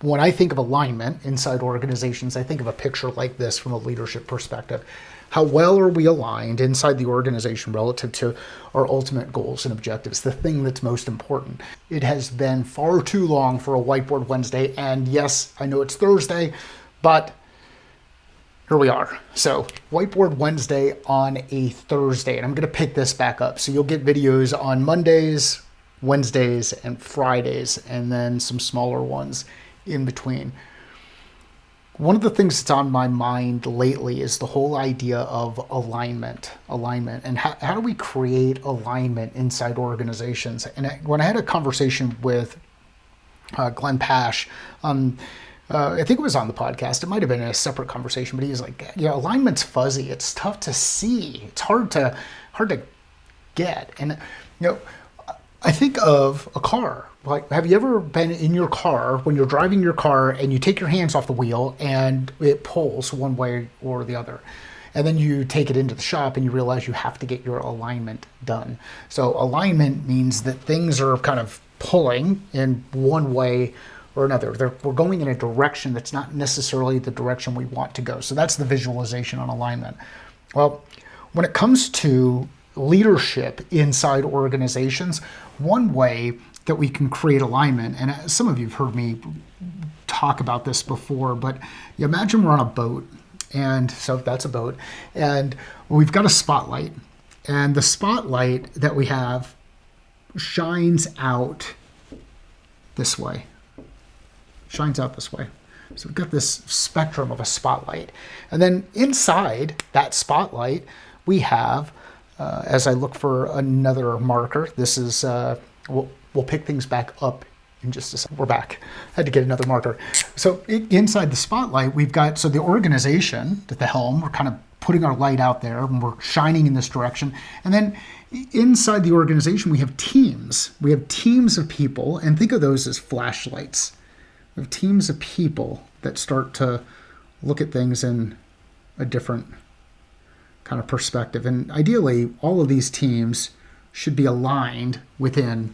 When I think of alignment inside organizations, I think of a picture like this from a leadership perspective. How well are we aligned inside the organization relative to our ultimate goals and objectives, the thing that's most important? It has been far too long for a Whiteboard Wednesday, and yes, I know it's Thursday, but here we are. So Whiteboard Wednesday on a Thursday, and I'm going to pick this back up. So you'll get videos on Mondays, Wednesdays, and Fridays, and then some smaller ones in between. One of the things that's on my mind lately is the whole idea of alignment, and how do we create alignment inside organizations? And when I had a conversation with Glenn Pash, I think it was on the podcast. It might have been a separate conversation, but he's like, alignment's fuzzy. It's tough to see. It's hard to get. And I think of a car. Like, have you ever been in your car when you're driving your car and you take your hands off the wheel and it pulls one way or the other? And then you take it into the shop and you realize you have to get your alignment done. So alignment means that things are kind of pulling in one way or another. We're going in a direction that's not necessarily the direction we want to go. So that's the visualization on alignment. Well, when it comes to leadership inside organizations, one way that we can create alignment, and some of you have heard me talk about this before, but you imagine we're on a boat, and so that's a boat, and we've got a spotlight, and the spotlight that we have shines out this way. So we've got this spectrum of a spotlight. And then inside that spotlight, we have, as I look for another marker, this is, we'll pick things back up in just a second. We're back. I had to get another marker. So inside the spotlight, we've got, so the organization, the helm, we're kind of putting our light out there and we're shining in this direction. And then inside the organization, we have teams. We have teams of people, and think of those as flashlights. We have teams of people that start to look at things in a different kind of perspective. And ideally, all of these teams should be aligned within.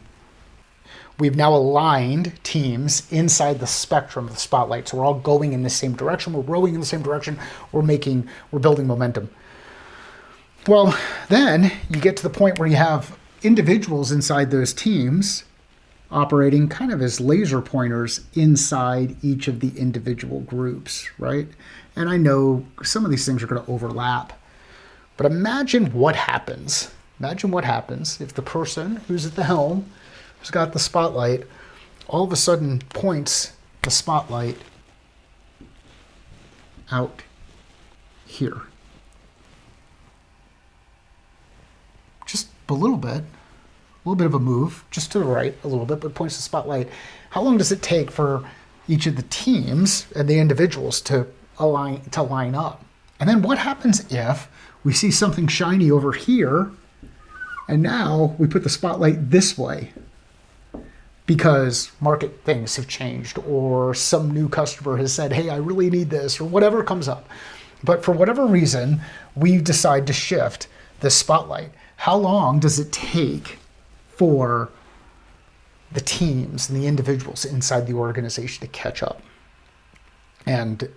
We've now aligned teams inside the spectrum of the spotlight. So we're all going in the same direction. We're rowing in the same direction. We're building momentum. Well, then you get to the point where you have individuals inside those teams operating kind of as laser pointers inside each of the individual groups, right? And I know some of these things are going to overlap, but imagine what happens. Imagine what happens if the person who's at the helm, who's got the spotlight, all of a sudden points the spotlight out here. Just a little bit of a move, just to the right a little bit, but points the spotlight. How long does it take for each of the teams and the individuals to line up? And then what happens if we see something shiny over here, and now we put the spotlight this way because market things have changed, or some new customer has said, hey, I really need this, or whatever comes up. But for whatever reason, we decide to shift the spotlight. How long does it take for the teams and the individuals inside the organization to catch up? And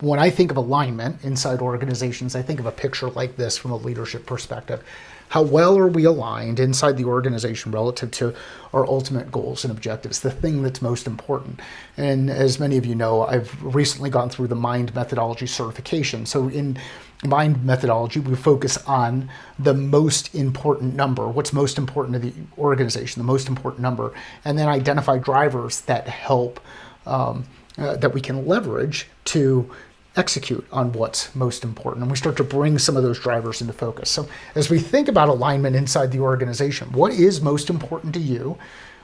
when I think of alignment inside organizations, I think of a picture like this from a leadership perspective. How well are we aligned inside the organization relative to our ultimate goals and objectives, the thing that's most important? And as many of you know, I've recently gone through the MIND methodology certification. So in MIND methodology, we focus on the most important number, what's most important to the organization, the most important number, and then identify drivers that help, that we can leverage to execute on what's most important. And we start to bring some of those drivers into focus. So as we think about alignment inside the organization, what is most important to you?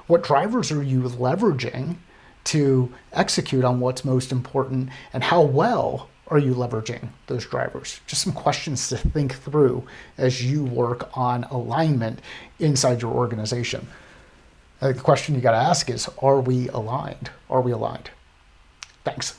What drivers are you leveraging to execute on what's most important? And how well are you leveraging those drivers? Just some questions to think through as you work on alignment inside your organization. The question you got to ask is, are we aligned? Are we aligned? Thanks.